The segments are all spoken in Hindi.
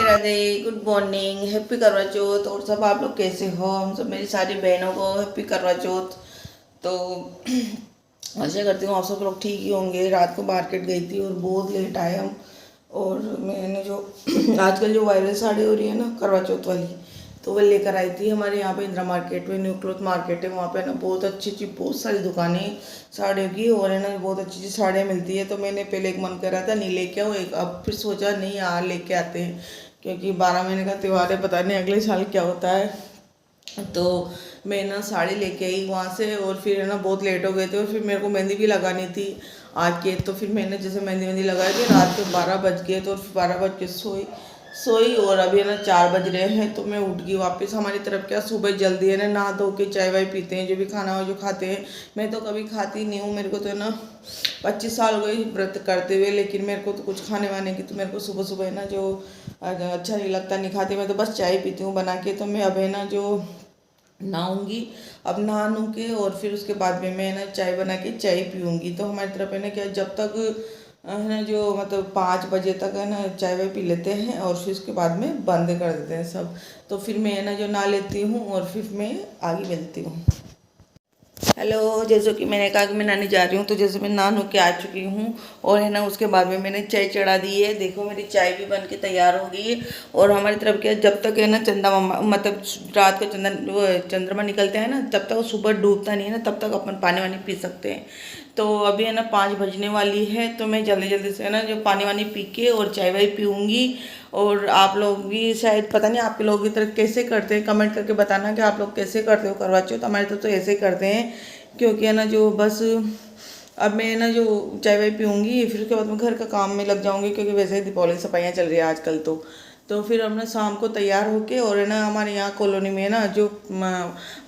राधे गुड मॉर्निंग, हैप्पी करवा चौथ। और सब आप लोग कैसे हो? हम सब, मेरी सारी बहनों को हैप्पी करवा चौथ। तो आशा करती हूँ आप सब लोग ठीक ही होंगे। रात को मार्केट गई थी और बहुत लेट आए हम। और मैंने जो आजकल जो वायरल साड़ी हो रही है ना करवा चौथ वाली, तो वो लेकर आई थी। हमारे यहाँ पे इंदिरा मार्केट में न्यू क्लॉथ मार्केट है, वहाँ पे ना बहुत अच्छी अच्छी बहुत सारी दुकानें साड़ियों की, और है ना बहुत अच्छी अच्छी साड़ियाँ मिलती है। तो मैंने पहले एक मन कर रहा था नहीं लेके आओ, एक अब फिर सोचा नहीं यार लेके आते हैं, क्योंकि 12 महीने का त्यौहार है, पता नहीं अगले साल क्या होता है। तो मैं ना साड़ी लेके आई वहाँ से, और फिर है ना बहुत लेट हो गए थे, और फिर मेरे को मेहंदी भी लगानी थी आज के। तो फिर मैंने जैसे मेहंदी वेंदी लगाई थी, रात के 12 बज गए, तो 12 बज के सोई सोई और अभी है ना 4 बज रहे हैं। तो मैं उठ गई वापस। हमारी तरफ क्या सुबह जल्दी है ना, नहा धो के चाय वाय पीते हैं, जो भी खाना हो जो खाते हैं। मैं तो कभी खाती नहीं हूँ, मेरे को तो है ना 25 साल हो गए व्रत करते हुए, लेकिन मेरे को तो कुछ खाने वाने की, तो मेरे को सुबह सुबह है ना जो अच्छा नहीं लगता, नहीं खाती। मैं तो बस चाय पीती हूँ बना के। तो मैं अब है ना जो नहाऊंगी, अब नहा नू के, और फिर उसके बाद में मैं ना चाय बना के चाय पीऊँगी। तो हमारी तरफ है ना क्या, जब तक है ना जो मतलब 5 बजे तक है ना चाय वाय पी लेते हैं, और फिर उसके बाद में बंद कर देते हैं सब। तो फिर मैं है ना जो नहा लेती हूँ, और फिर मैं आगे मिलती हूँ। हेलो, जैसे कि मैंने कहा कि मैं नहाने जा रही हूँ, तो जैसे मैं नहा के आ चुकी हूँ, और है ना उसके बाद में मैंने चाय चढ़ा दी है। देखो मेरी चाय भी बन के तैयार हो गई है। और हमारी तरफ क्या, जब तक है ना चंदा मामा मतलब रात को चंद्रमा निकलते हैं ना, तब तक सुबह डूबता नहीं है ना, तब तक अपन पानी वानी पी सकते हैं। तो अभी है ना 5 बजने वाली है, तो मैं जल्दी जल्दी से है ना जो पानी वानी पी के और चाय वाय पीऊँगी। और आप लोग भी शायद, पता नहीं आपके लोग की तरह कैसे करते हैं, कमेंट करके बताना कि आप लोग कैसे करते हो करवा चौथ। हमारे तो ऐसे ही करते हैं, क्योंकि है ना जो बस अब मैं ना जो चाय वाय पीऊँगी, फिर उसके बाद मैं घर का काम में लग जाऊँगी, क्योंकि वैसे ही दीपावली की सफाइयाँ चल रही है आजकल। तो फिर हम ना शाम को तैयार होके, और है ना हमारे यहाँ कॉलोनी में है ना जो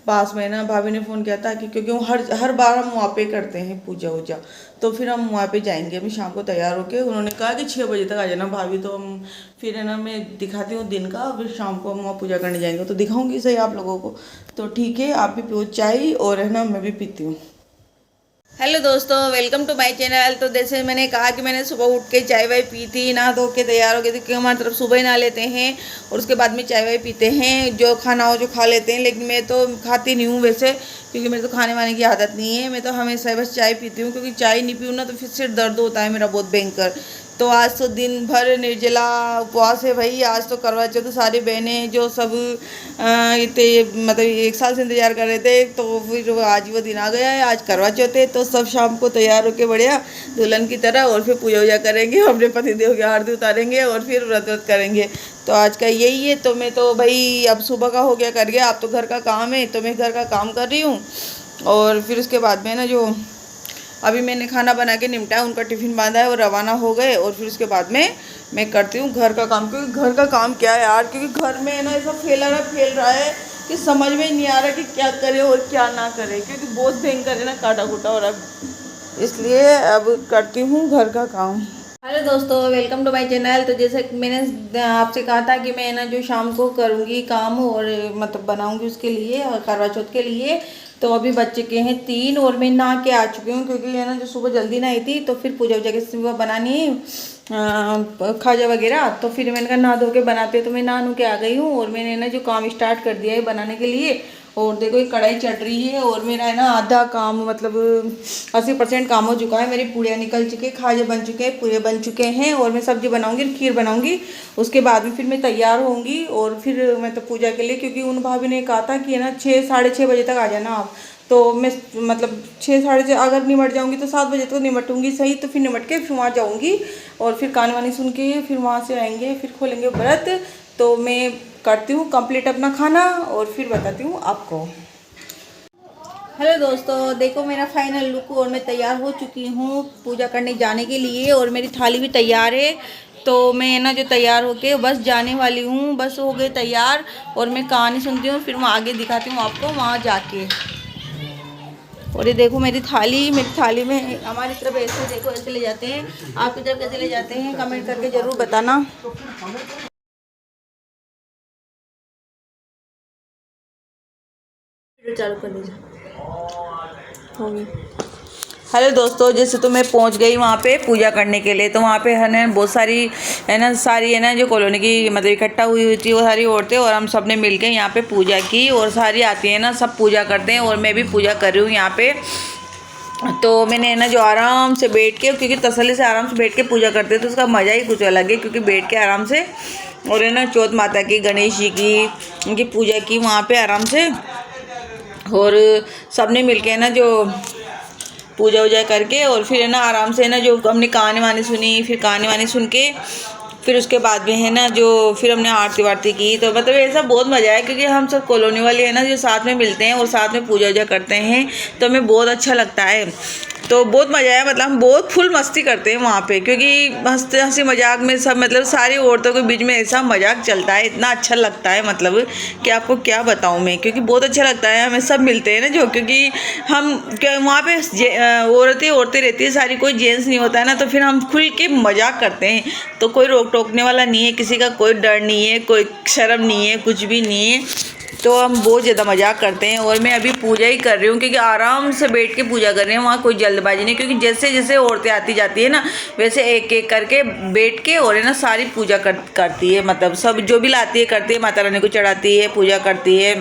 पास में है ना, भाभी ने फ़ोन किया था कि क्योंकि वो हर हर बार हम वहाँ पे करते हैं पूजा वूजा, तो फिर हम वहाँ पे जाएंगे अभी शाम को तैयार होके। उन्होंने कहा कि 6 बजे तक आ जाना भाभी। तो हम फिर है ना मैं दिखाती हूँ दिन का, फिर शाम को हम वहाँ पूजा करने जाएंगे, तो दिखाऊंगी सही आप लोगों को। तो ठीक है, आप भी पियो चाय, और है ना मैं भी पीती हूँ। हेलो दोस्तों, वेलकम टू माय चैनल। तो जैसे मैंने कहा कि मैंने सुबह उठ के चाय वाय पी थी, नहा धो के तैयार हो गए थे, क्योंकि हमारी तरफ सुबह ही नहा लेते हैं और उसके बाद में चाय वाय पीते हैं, जो खाना हो जो खा लेते हैं। लेकिन मैं तो खाती नहीं हूँ वैसे, क्योंकि मेरे तो खाने वाने की आदत नहीं है। मैं तो हमेशा बस चाय पीती हूँ, क्योंकि चाय नहीं पीऊँ ना तो फिर सिर दर्द होता है मेरा बहुत भयंकर। तो आज तो दिन भर निर्जला उपवास है भाई। आज तो करवा चौथ, तो सारी बहनें जो सब इतने मतलब 1 साल से इंतजार कर रहे थे, तो फिर आज वो दिन आ गया है, आज करवा चौथ है। तो सब शाम को तैयार होके बढ़िया दुल्हन की तरह, और फिर पूजा वूजा करेंगे, अपने पतिदेव की आरती उतारेंगे, और फिर व्रत व्रत करेंगे। तो आज का यही है। तो मैं तो भाई अब सुबह का हो गया कर गया, अब तो घर का काम है, तो मैं घर का काम कर रही हूँ। और फिर उसके बाद में ना जो अभी मैंने खाना बना के निपटाया, उनका टिफ़िन बांधा है, वो रवाना हो गए। और फिर उसके बाद में मैं करती हूँ घर का काम, क्योंकि घर का काम क्या है यार, क्योंकि घर में है ना ऐसा फैल रहा है कि समझ में नहीं आ रहा कि क्या करे और क्या ना करे, क्योंकि बहुत भयंकर है ना काटा कुटा हो रहा है, इसलिए अब करती हूँ घर का काम। हेलो दोस्तों, वेलकम टू माय चैनल। तो जैसे मैंने आपसे कहा था कि मैं ना जो शाम को करूँगी काम, और मतलब बनाऊँगी उसके लिए और करवा चौथ के लिए। तो अभी बज चुके हैं 3, और मैं नहा के आ चुकी हूँ, क्योंकि है ना जो सुबह जल्दी नहाई थी, तो फिर पूजा वूजा के सुबह बनानी है खाजा वगैरह। तो फिर मैंने कहा नहा धो के बनाते, तो मैं नहा नू के आ गई हूँ, और मैंने ना जो काम स्टार्ट कर दिया है बनाने के लिए। और देखो ये कढ़ाई चढ़ रही है, और मेरा है ना आधा काम मतलब 80% काम हो चुका है। मेरी पूड़ियाँ निकल चुकी है, खाजे बन चुके हैं, पूरे बन चुके हैं, और मैं सब्जी बनाऊंगी, खीर बनाऊंगी। उसके बाद में फिर मैं तैयार होंगी, और फिर मैं तो पूजा के लिए, क्योंकि उन भाभी ने कहा था कि है ना 6 साढ़े 6 बजे तक आ जाना आप। तो मैं मतलब 6 साढ़े 6 अगर निमट जाऊंगी तो 7 बजे तो निमटूंगी सही। तो फिर निमट के फिर वहाँ जाऊंगी, और फिर कान वानी सुन के फिर वहाँ से आएंगे, फिर खोलेंगे व्रत। तो मैं करती हूँ कंप्लीट अपना खाना, और फिर बताती हूँ आपको। हेलो दोस्तों, देखो मेरा फाइनल लुक, और मैं तैयार हो चुकी हूँ पूजा करने जाने के लिए, और मेरी थाली भी तैयार है। तो मैं ना जो तैयार होके बस जाने वाली हूँ, बस हो गए तैयार। और मैं कहानी सुनती हूँ, फिर मैं आगे दिखाती हूँ आपको वहाँ जाके। और ये देखो मेरी थाली में हमारी तरफ ऐसे देखो, ऐसे ले जाते हैं। आपकी तरफ कैसे ले जाते हैं कमेंट करके ज़रूर बताना। चालू कर दीजिए, होगी। हेलो दोस्तों, जैसे तो मैं पहुंच गई वहाँ पे पूजा करने के लिए। तो वहाँ पे है ना बहुत सारी है ना सारी है ना जो कॉलोनी की मतलब इकट्ठा हुई थी वो सारी औरतें, और हम सब ने मिलकर यहाँ पे पूजा की। और सारी आती है ना, सब पूजा करते हैं और मैं भी पूजा कर रही हूँ यहाँ पे। तो मैंने है ना जो आराम से बैठ के, क्योंकि तसल्ली से आराम से बैठ के पूजा करते हैं तो उसका मज़ा ही कुछ अलग है, क्योंकि बैठ के आराम से और है ना चौथ माता की, गणेश जी की, उनकी पूजा की वहाँ पे आराम से। और सब ने मिल के है ना जो पूजा वूजा करके और फिर है ना आराम से है ना जो हमने कहानी वानी सुनी, फिर कहानी वानी सुन के फिर उसके बाद में है ना जो फिर हमने आरती वारती की। तो मतलब ऐसा बहुत मज़ा आया, क्योंकि हम सब कॉलोनी वाले है ना जो साथ में मिलते हैं और साथ में पूजा वूजा करते हैं, तो हमें बहुत अच्छा लगता है। तो बहुत मज़ा आया, मतलब हम बहुत फुल मस्ती करते हैं वहाँ पे, क्योंकि हंसते हंसी मजाक में सब मतलब सारी औरतों के बीच में ऐसा मजाक चलता है, इतना अच्छा लगता है मतलब कि आपको क्या बताऊँ मैं, क्योंकि बहुत अच्छा लगता है। हमें सब मिलते हैं ना जो, क्योंकि हम क्या वहाँ पे औरतें रहती है सारी, कोई जेंट्स नहीं होता है ना, तो फिर हम खुल के मजाक करते हैं। तो कोई रोक टोकने वाला नहीं है, किसी का कोई डर नहीं है, कोई शर्म नहीं है, कुछ भी नहीं है। तो हम बहुत ज़्यादा मजाक करते हैं। और मैं अभी पूजा ही कर रही हूँ, क्योंकि आराम से बैठ के पूजा कर रही हूँ, वहाँ कोई जल्दबाजी नहीं, क्योंकि जैसे जैसे औरतें आती जाती है ना वैसे एक एक करके बैठ के और है ना सारी पूजा करती है, मतलब सब जो भी लाती है करती है, माता रानी को चढ़ाती है, पूजा करती है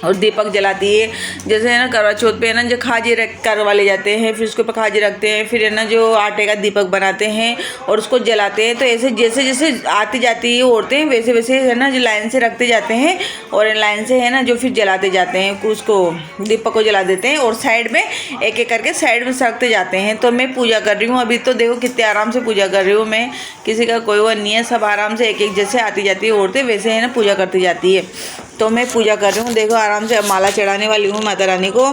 और दीपक जलाती है। जैसे है ना करवा चौथ पे है ना जो खाजी करवा ले जाते हैं, फिर उसके ऊपर खाजी रखते हैं, फिर है ना जो आटे का दीपक बनाते हैं और उसको जलाते हैं। तो ऐसे जैसे जैसे आती जाती है औरतें वैसे वैसे है ना जो लाइन से रखते जाते हैं और लाइन से है ना जो फिर जलाते जाते हैं, उसको दीपक को जला देते हैं और साइड में एक एक करके साइड में रखते जाते हैं। तो मैं पूजा कर रही हूँ अभी। तो देखो कितने आराम से पूजा कर रही हूँ मैं, किसी का कोई वो नहीं है, सब आराम से एक एक जैसे आती जाती है औरतें वैसे है ना पूजा करती जाती है। तो मैं पूजा कर रही हूँ, देखो आराम से माला चढ़ाने वाली हूँ माता रानी को।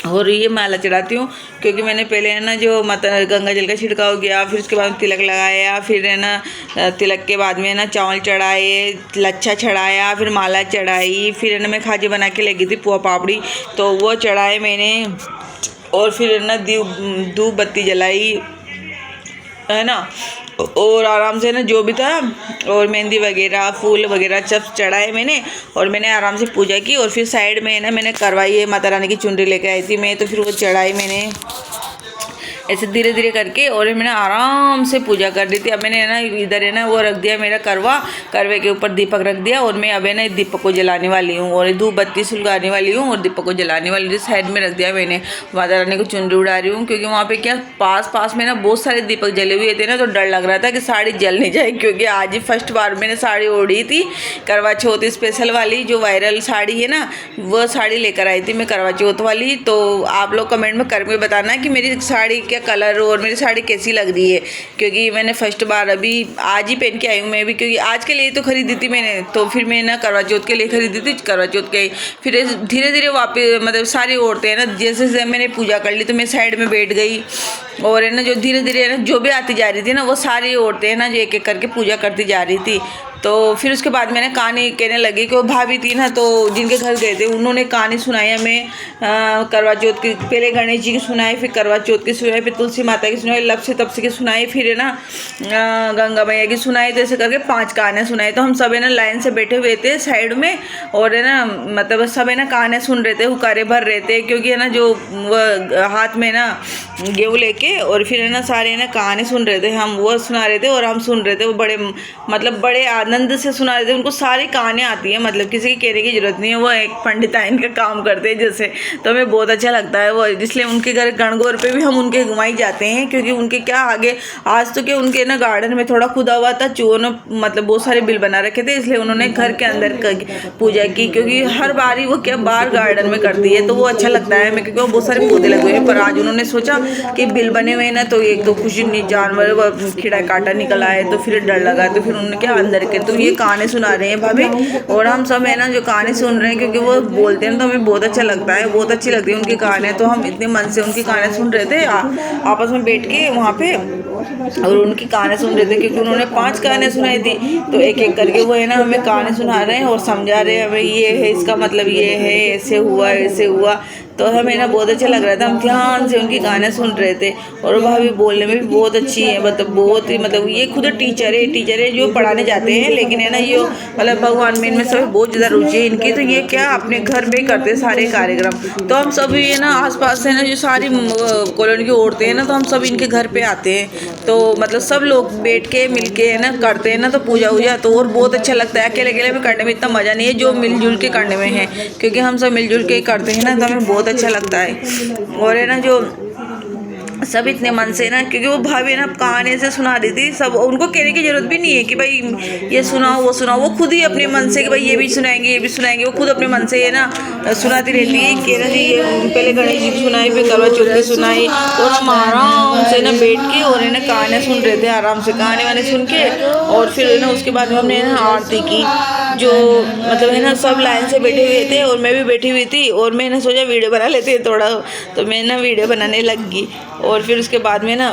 और ये माला चढ़ाती हूँ क्योंकि मैंने पहले है ना जो माता गंगा जल का छिड़काव किया, फिर उसके बाद तिलक लगाया, फिर है ना तिलक के बाद में है ना चावल चढ़ाए, लच्छा चढ़ाया, फिर माला चढ़ाई, फिर है ना मैं खाजी बना के लगी थी पुआ पापड़ी, तो वो चढ़ाए मैंने। और फिर है ना धूप बत्ती जलाई है ना, और आराम से ना जो भी था और मेहंदी वगैरह फूल वगैरह सब चढ़ाए मैंने। और मैंने आराम से पूजा की और फिर साइड में है ना मैंने करवाई है, माता रानी की चुनरी लेके आई थी मैं, तो फिर वो चढ़ाई मैंने ऐसे धीरे धीरे करके। और मैंने आराम से पूजा कर दी थी। अब मैंने ना इधर है ना वो रख दिया मेरा करवे के ऊपर दीपक रख दिया, और मैं अब है ना दीपक को जलाने वाली हूँ और धूप बत्ती सुलगाने वाली हूँ और दीपक को जलाने वाली हूँ। साइड में रख दिया मैंने, माता रानी को चुनरी उड़ा रही हूँ, क्योंकि वहाँ पे क्या पास में ना बहुत सारे दीपक जले हुए थे ना, तो डर लग रहा था कि साड़ी जल नहीं जाए, क्योंकि आज ही फर्स्ट बार मैंने साड़ी ओढ़ी थी करवा चौथ स्पेशल वाली, जो वायरल साड़ी है ना वो साड़ी लेकर आई थी मैं करवा चौथ वाली। तो आप लोग कमेंट में करके बताना कि मेरी साड़ी क्या कलर और मेरी साड़ी कैसी लग रही है, क्योंकि मैंने फर्स्ट बार अभी आज ही पहन के आई हूँ मैं भी, क्योंकि आज के लिए तो खरीदी थी मैंने, तो फिर मैं ना करवा चौथ के लिए खरीदी थी, करवा चौथ के फिर धीरे धीरे वापस मतलब सारी औरतें हैं ना जैसे जैसे मैंने पूजा कर ली तो मैं साइड में बैठ गई। और है ना जो धीरे धीरे है ना जो भी आती जा रही थी ना वो सारी औरतें है ना जो एक एक करके पूजा करती जा रही थी। तो फिर उसके बाद मैंने कहानी कहने लगी कि वो भाभी थी ना तो जिनके घर गए थे उन्होंने कहानी सुनाई हमें करवा चौथ की। पहले गणेश जी की सुनाई, फिर करवा चौथ की सुनाई, फिर तुलसी माता की सुनाई, लब से तब से की सुनाई, फिर है ना गंगा मैया की सुनाई। तो ऐसे करके 5 कहानियाँ सुनाई। तो हम सब है ना लाइन से बैठे हुए थे साइड में, और है ना मतलब सब है ना कहानियाँ सुन रहे थे, हुकारे भर रहे थे, क्योंकि है ना जो हाथ में ना गेहूँ लेके और फिर है ना सारे है ना कहानी सुन रहे थे, हम वो सुना रहे थे और हम सुन रहे थे। वो बड़े मतलब बड़े आनंद से सुना रहे थे। उनको सारी कहानियाँ आती हैं, मतलब किसी की कहने की जरूरत नहीं है, वो एक पंडिताइन का काम करते हैं जैसे। तो हमें बहुत अच्छा लगता है वो, इसलिए उनके घर गणगौर पे भी हम उनके घुमाई जाते हैं, क्योंकि उनके क्या आगे आज तो क्या उनके ना गार्डन में थोड़ा खुदा हुआ था, चूहों ने मतलब बहुत सारे बिल बना रखे थे, इसलिए उन्होंने घर के अंदर पूजा की, क्योंकि हर बार ही वो क्या बाहर गार्डन में करती है, तो वो अच्छा लगता है हमें, क्योंकि वो बहुत सारे पौधे लगे हुए हैं। पर आज उन्होंने सोचा कि बिल बने हुए ना, तो एक तो कुछ जानवर खिड़ा काटा निकल आए, तो फिर डर लगा, तो फिर उन्होंने क्या अंदर के तो ये कहानी सुना रहे हैं भाभी, और हम सब है ना जो कहानी सुन रहे हैं, क्योंकि वो बोलते हैं तो हमें बहुत अच्छा लगता है, बहुत अच्छी लगती है उनकी कहानियाँ। तो हम इतने मन से उनकी कहानियाँ सुन रहे थे आपस में बैठ के वहाँ पे, और उनकी कहानी सुन रहे थे, क्योंकि उन्होंने 5 कहानियाँ सुनाई थी। तो एक एक करके वो है ना हमें कहानी सुना रहे हैं और समझा रहे हैं हमें, ये है इसका मतलब ये है, ऐसे हुआ ऐसे हुआ। तो हमें ना बहुत अच्छा लग रहा था, हम ध्यान से उनके गाने सुन रहे थे। और भाभी बोलने में भी बहुत अच्छी है, मतलब बहुत ही, मतलब ये खुद टीचर है जो पढ़ाने जाते हैं, लेकिन है ना ये मतलब भगवान में इनमें सब बहुत ज़्यादा रुचि है इनकी। तो ये क्या अपने घर पे करते हैं सारे कार्यक्रम। तो हम सब ये ना आसपास से ना जो सारी कॉलोनी की औरतें हैं ना, तो हम सब इनके घर पे आते हैं। तो मतलब सब लोग बैठ के मिल के है ना करते हैं ना, तो पूजा वूजा तो और बहुत अच्छा लगता है। अकेले अकेले में करने में इतना मज़ा नहीं है जो मिलजुल के करने में है, क्योंकि हम सब मिलजुल के करते हैं ना, तो हमें बहुत अच्छा लगता है। और है ना जो सब इतने मन से ना, क्योंकि वो भाभी ना कहानी से सुना रही थी, सब उनको कहने की जरूरत भी नहीं है कि भाई ये सुनाओ वो सुनाओ, वो खुद ही अपने मन से कि भाई ये भी सुनाएंगे, वो खुद अपने मन से है ना सुनाती रहती है कि ना जी ये पहले गणेश जी की सुनाई, फिर करवा चौथ की सुनाई। और हम आराम से ना बैठ के और है ना कहानियाँ सुन रहे थे, आराम से कहानी वाने सुन के। और फिर है ना उसके बाद में हमने ना आरती की, जो मतलब है ना सब लाइन से बैठे हुए थे और मैं भी बैठी हुई थी। और मैंने सोचा वीडियो बना लेते हैं थोड़ा, तो मैं ना वीडियो बनाने लग गई। और फिर उसके बाद में ना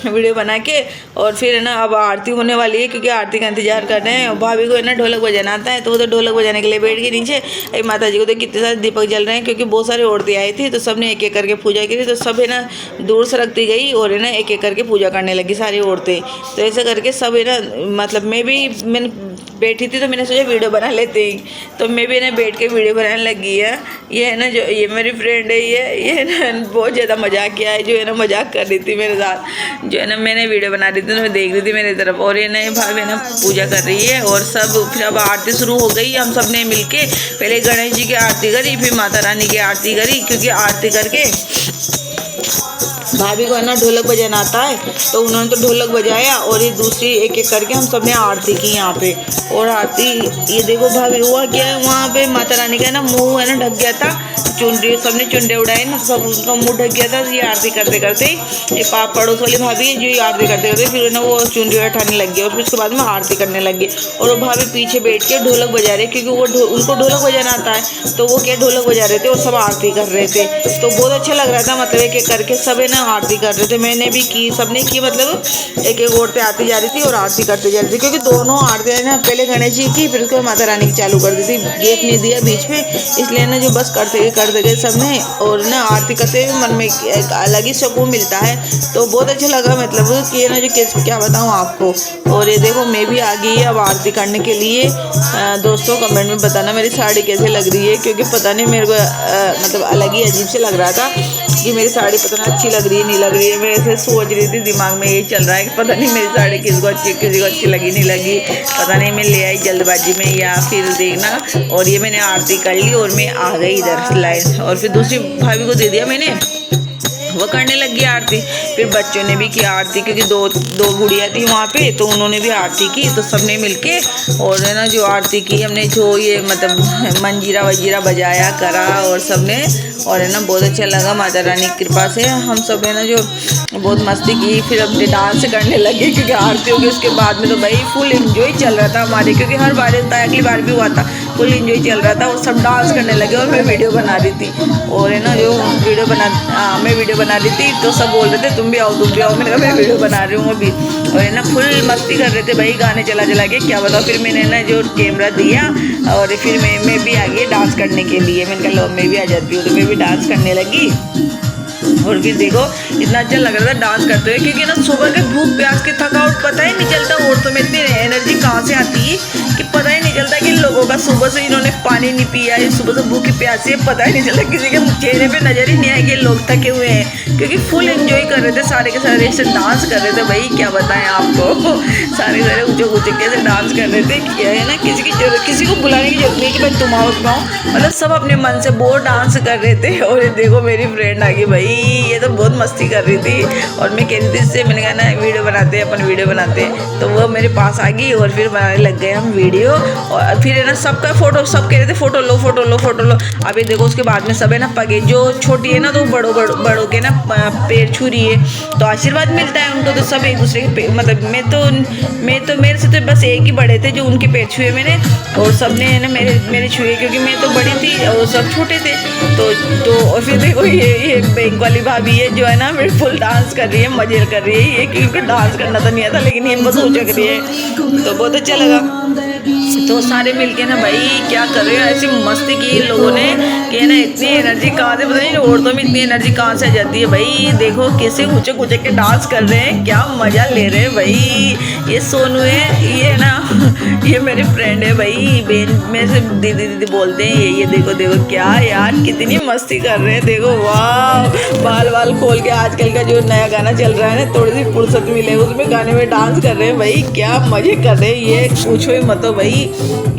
वीडियो बना के और फिर है ना अब आरती होने वाली है, क्योंकि आरती का इंतजार कर रहे हैं। भाभी को है ना ढोलक बजाना आता है, तो वो तो ढोलक बजाने के लिए बैठ गई नीचे। अरे माता जी को तो कितने सारे दीपक जल रहे हैं, क्योंकि बहुत सारी औरतें आई थी, तो सब ने एक एक करके पूजा की थी। तो सब है ना दूर से रखती गई और है ना एक एक करके पूजा करने लगी सारी औरतें। तो ऐसे करके सब है ना, मतलब मैंने बैठी थी तो मैंने सोचा वीडियो बना लेते हैं, तो मैं भी ना बैठ के वीडियो बनाने लगी है। ये है ना जो ये मेरी फ्रेंड है, ये ना बहुत ज़्यादा मजाक किया है, जो है ना मजाक कर रही थी मेरे साथ, जो है ना मैंने वीडियो बना रही थी तो मैं देख रही थी मेरी तरफ। और ये ना भाभी ना पूजा कर रही है और सब। फिर अब आरती शुरू हो गई, हम सब ने मिल के पहले गणेश जी की आरती करी, फिर माता रानी की आरती करी, क्योंकि आरती करके भाभी को है ना ढोलक बजाना आता है, तो उन्होंने तो ढोलक बजाया। और ये दूसरी एक एक करके हम सब ने आरती की यहाँ पे। और आरती ये देखो भाभी हुआ क्या है, वहाँ पे माता रानी का है ना मुँह है ना ढक गया था, चुनरी सबने चुनरे उड़ाए ना, सब उनका मुँह ढक गया था। ये आरती करते करते ये पड़ोस वाली भाभी है जो ये आरती करते करते फिर ना वो चुनरी उठाने लग गई और फिर उसके बाद में आरती करने लग गई। और वो भाभी पीछे बैठ के ढोलक बजा रहे, क्योंकि वो उनको ढोलक बजाना आता है, तो वो क्या ढोलक बजा रहे थे और सब आरती कर रहे थे। तो बहुत अच्छा लग रहा था, मतलब एक एक करके सब है ना आरती कर रहे थे। मैंने भी की, सबने की, मतलब एक एक औरतें आती जा रही थी और आरती करते जा रही थी, क्योंकि दोनों आरती है ना पहले गणेश जी की, फिर उसके माता रानी की चालू कर दी थी, गैप नहीं दिया बीच में, इसलिए ना जो बस करते गए सब ने। और ना आरती करते हुए मन में एक अलग ही सुकून मिलता है, तो बहुत अच्छा लगा, मतलब कि ना जो क्या बताऊँ आपको। और ये देखो मैं भी आ गई अब आरती करने के लिए। दोस्तों कमेंट में बताना मेरी साड़ी कैसे लग रही है, क्योंकि पता नहीं मेरे को मतलब अलग ही अजीब से लग रहा था कि मेरी साड़ी पता नहीं अच्छी लग रही है नहीं लग रही है। मैं ऐसे सोच रही थी, दिमाग में यही चल रहा है कि पता नहीं मेरी साड़ी किसी को अच्छी लगी नहीं लगी, पता नहीं मैं ले आई जल्दबाजी में या फिर देखना। और ये मैंने आरती कर ली और मैं आ गई इधर लाइन, और फिर दूसरी भाभी को दे दिया मैंने, वो करने लग गई आरती। फिर बच्चों ने भी की आरती, क्योंकि दो गुड़िया थी वहाँ पे, तो उन्होंने भी आरती की। तो सबने मिलके और है ना जो आरती की हमने, जो ये मतलब मंजीरा वजीरा बजाया करा और सबने, और है ना बहुत अच्छा लगा। माता रानी की कृपा से हम सब है ना जो बहुत मस्ती की। फिर अपने डांस करने लगे, क्योंकि आरती होगी उसके बाद में तो भाई फुल एंजॉय चल रहा था हमारे, क्योंकि हर बार अगली बार भी हुआ था, फुल एंजॉय चल रहा था और सब डांस करने लगे। और मैं वीडियो बना रही थी, और है ना जो मैं वीडियो बना रही थी, तो सब बोल रहे थे तुम भी आओ। मैंने कहा मैं वीडियो बना रही हूँ अभी। और है ना फुल मस्ती कर रहे थे भाई, गाने चला के क्या बताओ। फिर मैंने ना जो कैमरा दिया और फिर मैं भी आ गई डांस करने के लिए। मैंने कहा लो मैं भी आ जाती हूँ, तो मैं भी डांस करने लगी। और फिर देखो इतना अच्छा लग रहा था डांस करते हुए, क्योंकि ना सुबह के भूख प्यास के थकावट पता ही नहीं चलता। औरतों में इतनी एनर्जी कहाँ से आती है कि पता ही नहीं चलता कि लोगों का सुबह से इन्होंने पानी नहीं पिया है, सुबह से भूखी प्यासी है, पता ही नहीं चलता। किसी के चेहरे पे नजर ही नहीं आए कि लोग थके हुए हैं, क्योंकि फुल एंजॉय कर रहे थे सारे के सारे, ऐसे डांस कर रहे थे भाई क्या बताएं आपको। सारे ऊँचे कैसे डांस कर रहे थे, क्या है ना किसी को बुलाने की जरूरत नहीं कि भाई तुम आओ मतलब सब अपने मन से बहुत डांस कर रहे थे। और ये देखो मेरी फ्रेंड आ गई भाई, ये तो बहुत मस्ती कर रही थी। और मैं कह रही थी इससे, मैंने कहा ना वीडियो बनाते हैं, तो वो मेरे पास आ गई और फिर बनाने लग गए हम वीडियो। और फिर है ना सबका फोटो, सब कह रहे थे फोटो लो। अभी देखो उसके बाद में सब है ना पगे, जो छोटी है ना तो बड़ों के ना पैर छू रही है, तो आशीर्वाद मिलता है उनको। तो सब एक दूसरे के मतलब मैं तो मेरे से तो बस एक ही बड़े थे जो उनके पैर छुए मैंने, और सब ने है ना मेरे छुए, क्योंकि मैं तो बड़ी थी और सब छोटे थे। तो और फिर देखो ये बैंक वाली भाभी है जो है ना मेरे फुल डांस कर रही है, मजे कर रही है ये, क्योंकि डांस करना तो नहीं आता, लेकिन ये बस हो चक रही है, तो बहुत अच्छा लगा। तो सारे मिलके ना भाई क्या कर रहे हो, ऐसी मस्ती की इन लोगों ने कि ना इतनी एनर्जी कहाँ से, पता नहीं औरतों में इतनी एनर्जी कहाँ से आ जाती है भाई। देखो कैसे ऊंचे कूचे के डांस कर रहे हैं, क्या मजा ले रहे हैं भाई। ये सोनू है, ये ना ये मेरी फ्रेंड है भाई, बहन में से दीदी दीदी बोलते हैं ये देखो देखो क्या यार कितनी मस्ती कर रहे हैं। देखो वाह, बाल बाल खोल के आजकल का जो नया गाना चल रहा है ना, थोड़ी सी फुर्सत मिले उसमें गाने में डांस कर रहे हैं भाई, क्या मजे कर रहे हैं। ये पूछो ही मत भाई,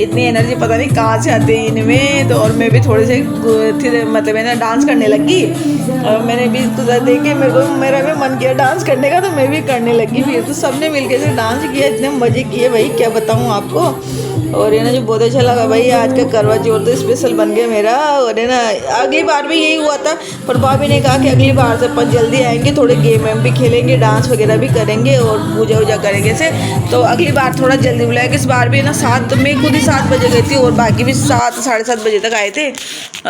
इतनी एनर्जी पता नहीं कहाँ से आती है इनमें। तो और मैं भी थोड़े से मतलब है ना डांस करने लगी, और मैंने भी तुझे देख के मेरा भी मन किया डांस करने का, तो मैं भी करने लगी। फिर तो सबने मिलके से डांस किया, इतने मजे किए भाई क्या बताऊँ आपको। और ये ना जो बहुत अच्छा लगा भाई, आज का करवा चौथ तो स्पेशल बन गया मेरा। और है ना अगली बार भी यही हुआ था, पर भाभी ने कहा कि अगली बार से अपन जल्दी आएंगे, थोड़े गेम वेम भी खेलेंगे, डांस वगैरह भी करेंगे और पूजा वूजा करेंगे से। तो अगली बार थोड़ा जल्दी बुलाएगा। इस बार भी ना 7, मैं खुद ही 7 बजे गई थी और बाकी भी 7 साढ़े 7 बजे तक आए थे।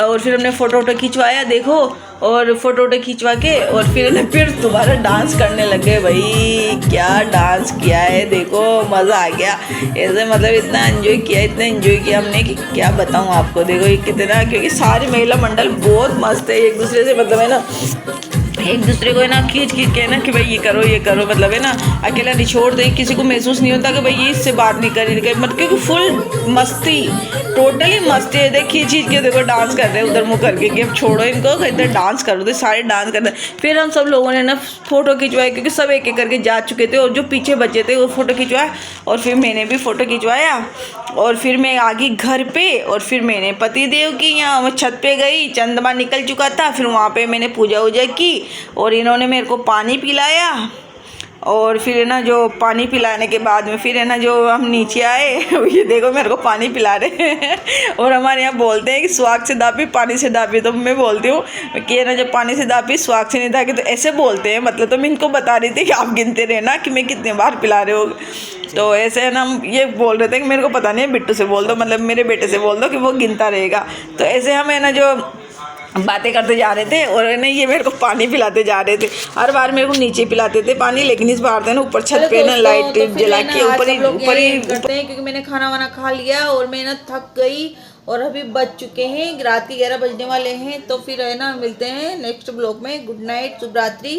और फिर हमने फ़ोटो वोटो खिंचवाया देखो, और फ़ोटो वोटो खिंचवा के और फिर दोबारा डांस करने लग गए भाई। क्या डांस किया है देखो, मज़ा आ गया ऐसे, मतलब इतना एंजॉय किया हमने कि क्या बताऊँ आपको। देखो ये कितना, क्योंकि सारे महिला मंडल बहुत मस्त है, एक दूसरे से मतलब है ना, एक दूसरे को है ना खींच के ना कि भाई ये करो, मतलब है ना अकेला निछोड़ दे, किसी को महसूस नहीं होता कि भाई ये इससे बात नहीं करी, मतलब क्योंकि फुल मस्ती, टोटली मस्ती है। देख खींच के देखो डांस कर रहे हैं उधर मुँह करके कि अब छोड़ो इनको, इधर डांस करो, तो सारे डांस कर रहे हैं। फिर हम सब लोगों ने ना फ़ोटो खिंचवाए, क्योंकि सब एक एक करके जा चुके थे, और जो पीछे बचे थे वो फ़ोटो खिंचवाए, और फिर मैंने भी फ़ोटो खिंचवाया। और फिर मैं आ गई घर पे, और फिर मैंने पति देव की यहाँ छत पे गई, चंद्रमा निकल चुका था, फिर वहाँ पे मैंने पूजा वूजा की, और इन्होंने मेरे को पानी पिलाया। और फिर है ना जो पानी पिलाने के बाद में फिर है ना जो हम नीचे आए ये देखो मेरे को पानी पिला रहे हैं और हमारे यहाँ बोलते हैं कि स्वाग से दापी पानी से दापी, तो मैं बोलती हूँ कि है ना जब पानी से दापी स्वाग से नहीं दापी, तो ऐसे बोलते हैं मतलब। तो मैं इनको बता रही थी कि आप गिनते रहना कि मैं कितने बार पिला रहे हो। तो ऐसे है ना हम ये बोल रहे थे कि मेरे को पता नहीं है, बिट्टू से बोल दो, मतलब मेरे बेटे से बोल दो कि वो गिनता रहेगा। तो ऐसे हम है ना जो बातें करते जा रहे थे, और नहीं ये मेरे को पानी पिलाते जा रहे थे। हर बार मेरे को नीचे पिलाते थे पानी, लेकिन इस बार ना ऊपर छत पे ना लाइट जला के ऊपर ही करते हैं, क्योंकि मैंने खाना वाना खा लिया और मैं ना थक गई, और अभी बज चुके हैं रात के 11 बजने वाले हैं। तो फिर है ना मिलते हैं नेक्स्ट ब्लॉग में। गुड नाइट, शुभ रात्रि।